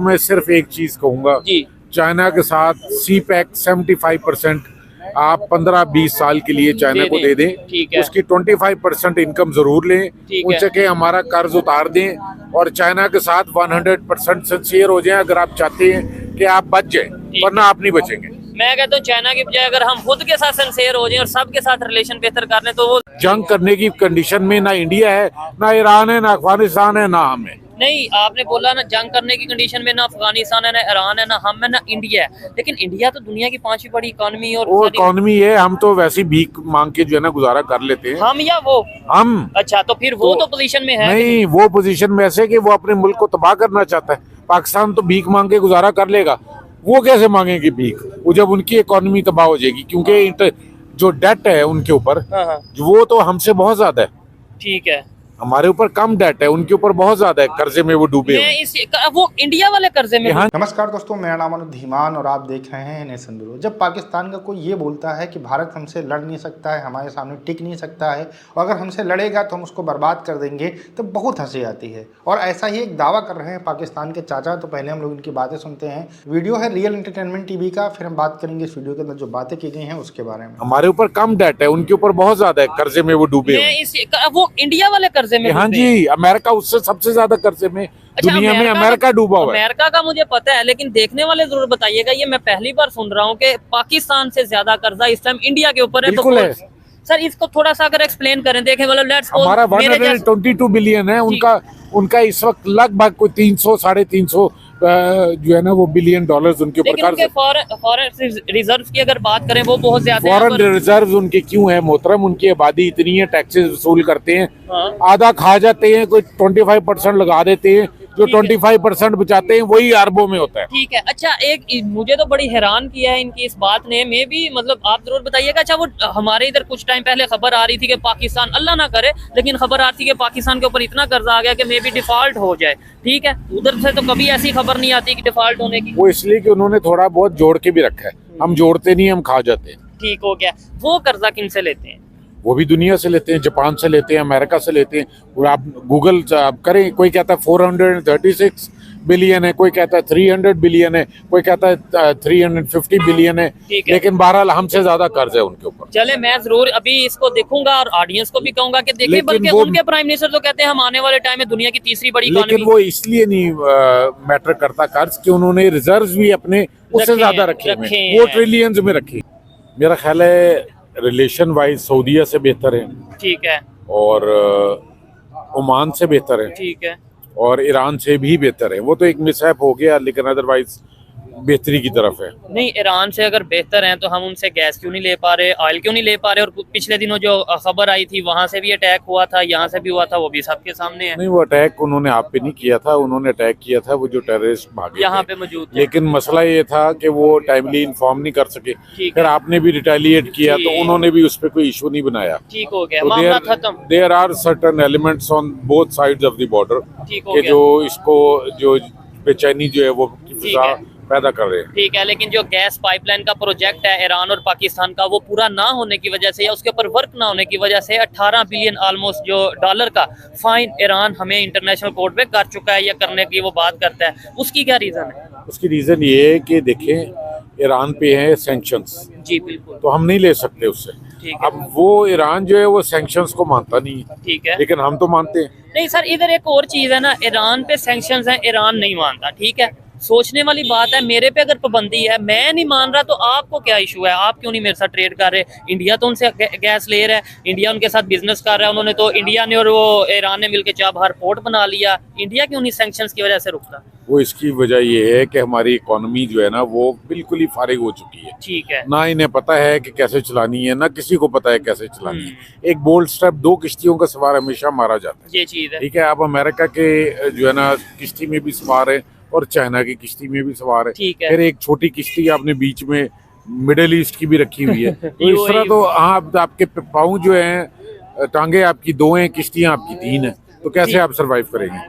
मैं सिर्फ एक चीज कहूंगा जी, चाइना के साथ सी पैक 75% आप 15-20 साल के लिए चाइना को दे दें, ठीक है, उसकी 25% इनकम जरूर लें, ठीक है। उनसे के हमारा कर्ज उतार दें और चाइना के साथ 100% सिंसियर हो जाएं अगर आप चाहते हैं कि आप बच जाएं, वरना आप नहीं बचेंगे। मैं कहता हूँ चाइना की बजाय अगर हम खुद के साथ सिंसियर हो जाएं और सबके साथ रिलेशन बेहतर कर लें तो वो जंग करने की कंडीशन में ना इंडिया है, ना ईरान है, ना अफगानिस्तान है, ना हम है। नहीं, आपने बोला ना जंग करने की कंडीशन में ना अफगानिस्तान है, ना ईरान है, ना हम है, ना इंडिया है। लेकिन इंडिया तो दुनिया की 5वीं बड़ी इकोनॉमी और वो इकोनॉमी है, हम तो वैसे भीख मांग के जो है ना गुजारा कर लेते हैं। हम या वो हम अच्छा, तो फिर वो तो पोजीशन में है नहीं, वो पोजीशन में ऐसे कि वो अपने मुल्क को तबाह करना चाहता है। पाकिस्तान तो भीख मांग के गुजारा कर लेगा, वो कैसे मांगेंगे भीख? वो जब उनकी इकोनॉमी तबाह हो जाएगी, क्योंकि जो डेट है उनके ऊपर हाँ, वो तो हमसे बहुत ज्यादा है। ठीक है। हमारे ऊपर कम डेट है, उनके ऊपर बहुत ज्यादा है, कर्जे में वो डूबे हुए हैं। वो इंडिया वाले कर्जे में। हाँ, नमस्कार दोस्तों, मेरा नाम अनुज धीमान और आप देख रहे हैं नेशन ब्यूरो। जब पाकिस्तान का कोई ये बोलता है कि भारत हमसे लड़ नहीं सकता है, हमारे सामने टिक नहीं सकता है और अगर हमसे लड़ेगा तो हम उसको बर्बाद कर देंगे, तो बहुत हंसी आती है। और ऐसा ही एक दावा कर रहे हैं पाकिस्तान के चाचा। तो पहले हम लोग इनकी बातें सुनते हैं। वीडियो है रियल एंटरटेनमेंट टीवी का, फिर हम बात करेंगे इस वीडियो के अंदर जो बातें की गई हैं उसके बारे में। हमारे ऊपर कम डेट है, उनके ऊपर बहुत ज्यादा है, कर्जे में वो डूबे हुए हैं। वो इंडिया वाले कर्जे में। हाँ जी, अमेरिका उससे सबसे ज्यादा कर्जे में दुनिया में अमेरिका डूबा हुआ है। अमेरिका का मुझे पता है, लेकिन देखने वाले जरूर बताइएगा, ये मैं पहली बार सुन रहा हूँ कि पाकिस्तान से ज्यादा कर्जा इस टाइम इंडिया के ऊपर है। बिल्कुल है सर, इसको थोड़ा सा अगर एक्सप्लेन करें। देखें, मतलब लेट्स सपोज हमारा 122 बिलियन है, उनका इस वक्त लगभग कोई 300-350 जो है ना वो बिलियन डॉलर्स उनके ऊपर कर्ज है। फॉरेन रिजर्व की अगर बात करें वो बहुत ज्यादा है। फॉरेन रिजर्व उनके क्यों है मोहतरम? उनकी आबादी इतनी है, टैक्सेस वसूल करते हैं, आधा खा जाते हैं, कोई 25% लगा देते हैं, जो 25% बचाते हैं वही अरबों में होता है। ठीक है। अच्छा, एक मुझे तो बड़ी हैरान किया है इनकी इस बात ने, मे भी मतलब आप जरूर बताइएगा। अच्छा, वो हमारे इधर कुछ टाइम पहले खबर आ रही थी कि पाकिस्तान, अल्लाह ना करे, लेकिन खबर आ रही थी कि पाकिस्तान के ऊपर इतना कर्जा आ गया कि मे भी डिफॉल्ट हो जाए। ठीक है, उधर से तो कभी ऐसी खबर नहीं आती कि डिफॉल्ट होने की। वो इसलिए कि उन्होंने थोड़ा बहुत जोड़ के भी रखा है, हम जोड़ते नहीं, हम खा जाते हैं। ठीक हो गया। वो कर्जा किन से लेते हैं? वो भी दुनिया से लेते हैं, जापान से लेते हैं, अमेरिका से लेते हैं। और आप गूगल करें, कोई कहता है 436 बिलियन है, कोई कहता है 300 बिलियन है, कोई कहता है 350 बिलियन है, लेकिन बहरहाल हमसे ज्यादा कर्ज है उनके ऊपर। चले, मैं जरूर अभी इसको देखूंगा और ऑडियंस को भी कहूंगा कि देखें, बल्कि उनके प्राइम मिनिस्टर तो कहते हैं हम आने वाले टाइम में दुनिया की तीसरी बड़ी इकोनॉमी। लेकिन वो इसलिए नहीं मैटर करता कर्ज कि उन्होंने रिजर्व भी अपने उससे ज्यादा रखे हैं, वो ट्रिलियंस में रखे। मेरा ख्याल है रिलेशन वाइज सऊदीया से बेहतर है, ठीक है, और ओमान से बेहतर है, ठीक है, और ईरान से भी बेहतर है। वो तो एक मिसहैप हो गया, लेकिन अदरवाइज बेहतरी की तरफ है। नहीं, ईरान से अगर बेहतर हैं तो हम उनसे गैस क्यों नहीं ले पा रहे, ऑयल क्यों नहीं ले पा रहे? और पिछले दिनों जो खबर आई थी वहां से भी अटैक हुआ था, यहाँ से भी हुआ था, वो भी सबके सामने है। नहीं, वो अटैक उन्होंने आप पे नहीं किया था, उन्होंने अटैक किया था वो जो टेररिस्ट भागे यहाँ थे। पे मौजूद थे। लेकिन मसला ये था कि वो टाइमली इन्फॉर्म नहीं कर सके, फिर आपने भी रिटेलिएट किया तो उन्होंने भी उस पर कोई इशू नहीं बनाया। ठीक हो गया, मामला खत्म। There are certain elements on both sides of the border कि जो इसको जो बेचैनी जो है वो पैदा कर रहे हैं। ठीक है, लेकिन जो गैस पाइपलाइन का प्रोजेक्ट है ईरान और पाकिस्तान का, वो पूरा ना होने की वजह से या उसके ऊपर वर्क ना होने की वजह से 18 बिलियन ऑलमोस्ट जो डॉलर का फाइन ईरान हमें इंटरनेशनल कोर्ट में कर चुका है या करने की वो बात करता है। उसकी क्या रीजन है? उसकी रीजन ये है कि देखें, ईरान पे है सैंक्शंस। जी बिल्कुल। तो हम नहीं ले सकते उससे। अब वो ईरान जो है वो सैंक्शंस को मानता नहीं है, ठीक है, लेकिन हम तो मानते हैं। नहीं सर, इधर एक और चीज है ना, ईरान पे सैंक्शंस हैं, ईरान नहीं मानता। ठीक है, सोचने वाली बात है। मेरे पे अगर पाबंदी है, मैं नहीं मान रहा, तो आपको क्या इशू है? आप क्यों नहीं मेरे साथ ट्रेड कर रहे? इंडिया तो उनसे गैस ले रहा है, इंडिया उनके साथ बिजनेस कर रहा है। उन्होंने तो, इंडिया ने और वो ईरान ने मिलकर चाबहार पोर्ट बना लिया। इंडिया क्यों नहीं सैंक्शंस की वजह से रुकता? वो इसकी वजह ये है कि हमारी इकोनॉमी जो है ना वो बिल्कुल ही फारिग हो चुकी है। ठीक है, ना इन्हें पता है कि कैसे चलानी है, ना किसी को पता है कैसे चलानी है। एक बोल्ड स्टेप, 2 किश्तियों का सवार हमेशा मारा जाता है। ये चीज है। ठीक है, आप अमेरिका के जो है ना किश्ती में भी सवार है और चाइना की किश्ती में भी सवार है। ठीक है, फिर एक छोटी किश्ती आपने बीच में मिडिल ईस्ट की भी रखी हुई है। तो इस तरह तो आपके पाँव जो है, टांगे आपकी 2 हैं, किश्तियां आपकी 3 है, तो कैसे आप सरवाइव करेंगे?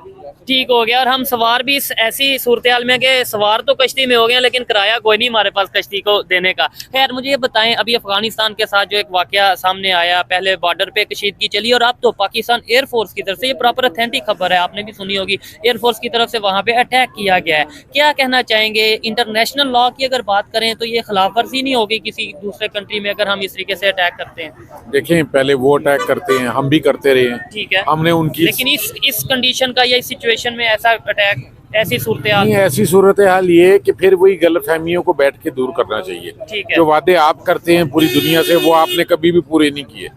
ठीक हो गया, और हम सवार भी इस ऐसी सूरत हाल में कि सवार तो कश्ती में हो गए लेकिन किराया कोई नहीं हमारे पास कश्ती को देने का। खैर मुझे ये बताएं, अभी अफगानिस्तान के साथ जो एक वाकया सामने आया, पहले बॉर्डर पे कशीदगी चली और अब तो पाकिस्तान एयरफोर्स की तरफ से, ये प्रॉपर ऑथेंटिक खबर है, आपने भी सुनी होगी, एयरफोर्स की तरफ से वहां पे अटैक किया गया है। क्या कहना चाहेंगे, इंटरनेशनल लॉ की अगर बात करें तो ये खिलाफ वर्जी नहीं होगी किसी दूसरे कंट्री में अगर हम इस तरीके से अटैक करते हैं? देखें, पहले वो अटैक करते हैं, हम भी करते रहे हैं, ठीक है, हमने उनकी, लेकिन इस कंडीशन का या इस सिचुएशन में ऐसा अटैक, ऐसी सूरत हाल? नहीं, ऐसी सूरत हाल ये है कि फिर वही गलतफहमियों को बैठ के दूर करना चाहिए। ठीक है। जो वादे आप करते हैं पूरी दुनिया से, वो आपने कभी भी पूरे नहीं किए।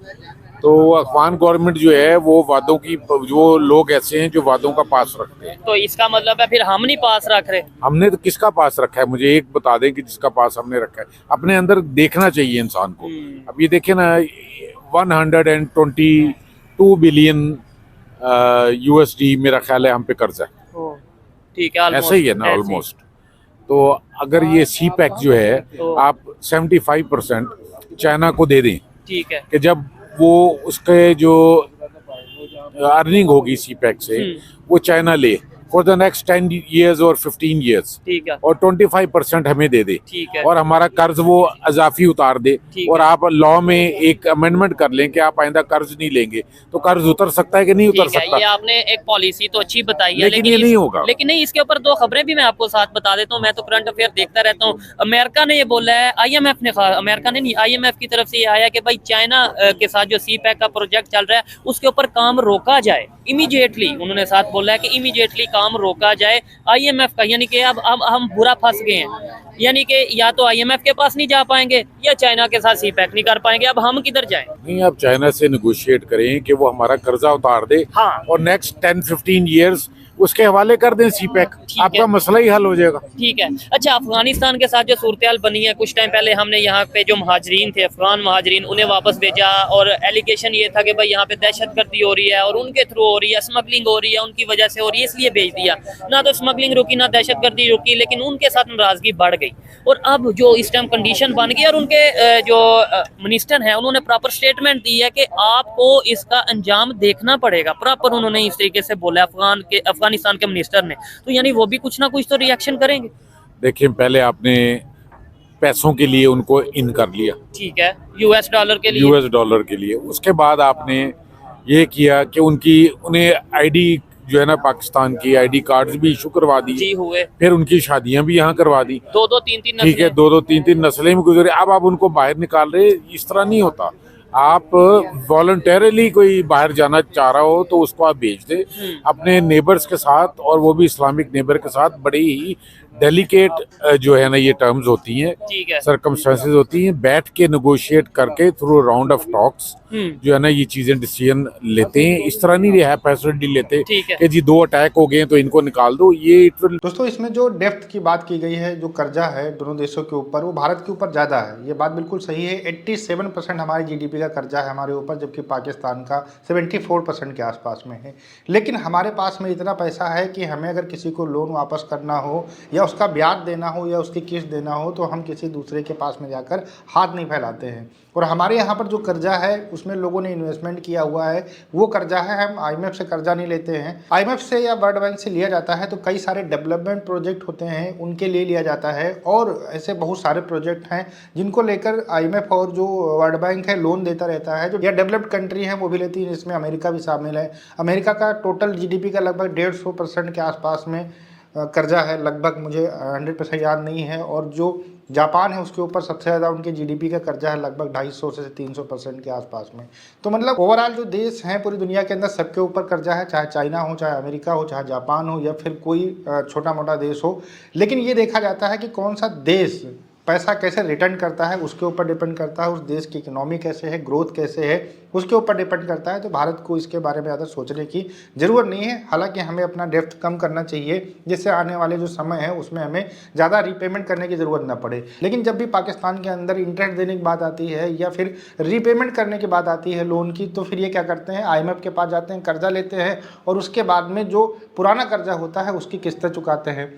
तो अफगान गवर्नमेंट जो है वो वादों की, जो लोग ऐसे हैं जो वादों का पास रखते हैं। तो इसका मतलब है फिर हम नहीं पास रख रहे? हमने तो किसका पास रखा है? मुझे एक बता दें कि जिसका पास हमने रखा है। अपने अंदर देखना चाहिए इंसान को। अब ये देखे ना, 122 बिलियन USD मेरा ख्याल है हम पे कर्ज है। ठीक है, ऐसा ही है ना, ऑलमोस्ट। तो अगर ये सी पैक जो है तो आप 75% चाइना को दे दें, ठीक है, कि जब वो उसके जो अर्निंग होगी सी पैक से, वो चाइना ले फॉर द नेक्स्ट 10 years और 15 years, ठीक है, और 25% हमें दे दे, ठीक है, और हमारा कर्ज वो अजाफी उतार दे, ठीक और आप लॉ में एक अमेंडमेंट कर लें कि आप आइंदा कर्ज नहीं लेंगे, तो कर्ज उतर सकता है कि नहीं उतर ठीक है। सकता? ये आपने एक पॉलिसी तो अच्छी बताई है, लेकिन ये नहीं होगा। लेकिन नहीं, इसके ऊपर दो खबरें भी मैं आपको साथ बता देता हूँ। मैं तो करंट अफेयर देखता रहता हूँ। अमेरिका ने ये बोला है, IMF ने, अमेरिका ने नहीं, IMF की तरफ से ये आया कि भाई चाइना के साथ जो सी पैक का प्रोजेक्ट चल रहा है उसके ऊपर काम रोका जाए इमीडिएटली। उन्होंने साथ बोला है कि इमीडिएटली काम रोका जाए IMF का, यानी कि अब हम बुरा फंस गए हैं, यानी कि या तो IMF के पास नहीं जा पाएंगे या चाइना के साथ सी पैक नहीं कर पाएंगे। अब हम किधर जाएं? नहीं, आप चाइना से नेगोशिएट करें कि वो हमारा कर्जा उतार दे, हाँ, और नेक्स्ट 10-15 years उसके हवाले कर दें सी पैक, आपका मसला ही हल हो जाएगा। ठीक है। अच्छा, अफगानिस्तान के साथ जो सूरत बनी है, कुछ टाइम पहले हमने यहाँ पे जो महाजरीन थे, अफगान महाजरीन, उन्हें वापस भेजा, और एलिगेशन ये था कि भाई यहाँ पे दहशतगर्दी हो रही है और उनके थ्रू हो रही है, स्मगलिंग हो रही है, उनकी वजह से हो रही है, इसलिए भेज दिया। ना तो स्मगलिंग रुकी ना दहशतगर्दी रुकी, लेकिन उनके साथ नाराजगी बढ़ गई। और अब जो इस टाइम कंडीशन बन गई, और उनके जो मिनिस्टर हैं उन्होंने प्रॉपर स्टेटमेंट दी है कि आपको इसका अंजाम देखना पड़ेगा। प्रॉपर उन्होंने इस तरीके से बोला अफगानिस्तान के मिनिस्टर ने, तो यानी वो भी कुछ ना कुछ तो रिएक्शन करेंगे। देखिए, पहले आपने पैसों के लिए उनको इन कर लिया, ठीक है, US डॉलर के लिए, US डॉलर के लिए। उसके बाद आपने ये किया कि उन्हें ID जो है ना, पाकिस्तान की ID कार्ड्स भी इशू करवा जी दिए, हुए, फिर उनकी शादियां भी यहाँ करवा दी। 2-2 3-3 ठीक है, 2-2 3-3 नस्लें में गुजरे, अब आप उनको बाहर निकाल रहे। इस तरह नहीं होता। आप वॉलंटरली कोई बाहर जाना चाह रहा हो तो उसको आप भेज दें अपने नेबर्स के साथ, और वो भी इस्लामिक नेबर के साथ। बड़ी ही डेलिकेट जो है ना ये टर्म्स होती हैं, ठीक है, सरकमस्टेंसेस होती हैं, बैठ के नेगोशिएट करके थ्रू राउंड ऑफ टॉक्स जो है ना ये चीजें डिसीजन लेते हैं। इस तरह नहीं है पैसोडी लेते ठीक है। कि जी 2 अटैक हो गए तो इनको निकाल दो। ये दोस्तों, इसमें जो डेप्थ की बात की गई है, जो कर्जा है दोनों देशों के ऊपर, वो भारत के ऊपर ज़्यादा है। ये बात बिल्कुल सही है। 87% हमारे GDP का कर्जा है हमारे ऊपर, जबकि पाकिस्तान का 74% के आसपास में है। लेकिन हमारे पास में इतना पैसा है कि हमें अगर किसी को लोन वापस करना हो, या उसका ब्याज देना हो, या उसकी किस्त देना हो, तो हम किसी दूसरे के पास में जाकर हाथ नहीं फैलाते हैं। और हमारे यहाँ पर जो कर्जा है उसमें लोगों ने इन्वेस्टमेंट किया हुआ है, वो कर्जा है। हम IMF से कर्जा नहीं लेते हैं। IMF से या वर्ल्ड बैंक से लिया जाता है तो कई सारे डेवलपमेंट प्रोजेक्ट होते हैं, उनके लिए लिया जाता है। और ऐसे बहुत सारे प्रोजेक्ट हैं जिनको लेकर IMF और जो वर्ल्ड बैंक है लोन देता रहता है। जो या डेवलप्ड कंट्री हैं वो भी लेती हैं, जिसमें अमेरिका भी शामिल है। अमेरिका का टोटल GDP का लगभग 150% के आसपास में कर्जा है, लगभग, मुझे 100% याद नहीं है। और जो जापान है उसके ऊपर सबसे ज़्यादा उनके GDP का कर्जा है, लगभग 250 से 300% के आसपास में। तो मतलब ओवरऑल जो देश हैं पूरी दुनिया के अंदर, सबके ऊपर कर्जा है, चाहे चाइना हो, चाहे अमेरिका हो, चाहे जापान हो, या फिर कोई छोटा मोटा देश हो। लेकिन ये देखा जाता है कि कौन सा देश पैसा कैसे रिटर्न करता है उसके ऊपर डिपेंड करता है। उस देश की इकोनॉमी कैसे है, ग्रोथ कैसे है, उसके ऊपर डिपेंड करता है। तो भारत को इसके बारे में ज़्यादा सोचने की ज़रूरत नहीं है। हालांकि हमें अपना डेप्थ कम करना चाहिए, जिससे आने वाले जो समय है उसमें हमें ज़्यादा रीपेमेंट करने की ज़रूरत ना पड़े। लेकिन जब भी पाकिस्तान के अंदर इंटरेस्ट देने की बात आती है या फिर रीपेमेंट करने की बात आती है लोन की, तो फिर ये क्या करते हैं, IMF के पास जाते हैं, कर्जा लेते हैं, और उसके बाद में जो पुराना कर्जा होता है उसकी किस्तें चुकाते हैं।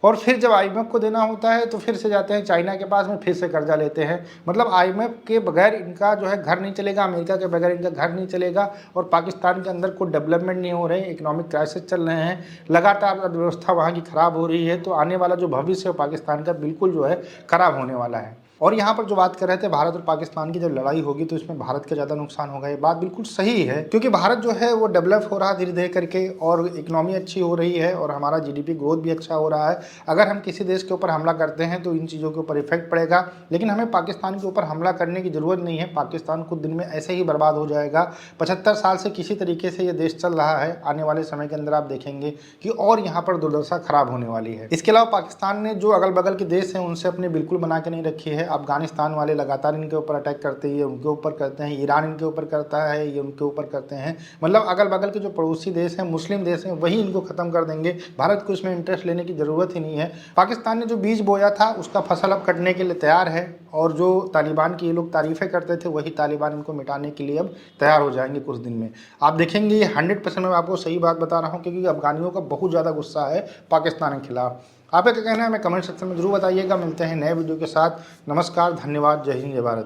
और फिर जब IMF को देना होता है तो फिर से जाते हैं चाइना के पास में, फिर से कर्जा लेते हैं। मतलब IMF के बगैर इनका जो है घर नहीं चलेगा, अमेरिका के बगैर इनका घर नहीं चलेगा, और पाकिस्तान के अंदर कोई डेवलपमेंट नहीं हो रहे, इकोनॉमिक क्राइसिस चल रहे हैं, लगातार अर्थव्यवस्था वहाँ की खराब हो रही है। तो आने वाला जो भविष्य है पाकिस्तान का बिल्कुल जो है खराब होने वाला है। और यहाँ पर जो बात कर रहे थे भारत और पाकिस्तान की जब लड़ाई होगी तो इसमें भारत का ज़्यादा नुकसान होगा, ये बात बिल्कुल सही है, क्योंकि भारत जो है वो डेवलप हो रहा है धीरे धीरे करके, और इकोनॉमी अच्छी हो रही है और हमारा GDP ग्रोथ भी अच्छा हो रहा है। अगर हम किसी देश के ऊपर हमला करते हैं तो इन चीज़ों के ऊपर इफेक्ट पड़ेगा, लेकिन हमें पाकिस्तान के ऊपर हमला करने की ज़रूरत नहीं है। पाकिस्तान कुछ दिन में ऐसे ही बर्बाद हो जाएगा। 75 साल से किसी तरीके से ये देश चल रहा है, आने वाले समय के अंदर आप देखेंगे कि और यहाँ पर दुर्दशा खराब होने वाली है। इसके अलावा पाकिस्तान ने जो अगल बगल के देश हैं उनसे अपने बिल्कुल बना के नहीं रखी है। अफगानिस्तान वाले लगातार इनके ऊपर अटैक करते हैं, उनके ऊपर करते हैं, ईरान इनके ऊपर करता है, ये उनके ऊपर करते हैं। मतलब अगल बगल के जो पड़ोसी देश हैं, मुस्लिम देश हैं, वही इनको खत्म कर देंगे। भारत को इसमें इंटरेस्ट लेने की ज़रूरत ही नहीं है। पाकिस्तान ने जो बीज बोया था उसका फसल अब कटने के लिए तैयार है, और जो तालिबान की ये लोग तारीफ़ें करते थे वही तालिबान इनको मिटाने के लिए अब तैयार हो जाएंगे कुछ दिन में। आप देखेंगे ये 100% मैं आपको सही बात बता रहा हूँ, क्योंकि अफगानियों का बहुत ज़्यादा गुस्सा है पाकिस्तान के खिलाफ। आपका क्या कहना है हमें कमेंट सेक्शन में जरूर बताइएगा। मिलते हैं नए वीडियो के साथ। नमस्कार, धन्यवाद, जय हिंद, जय भारत।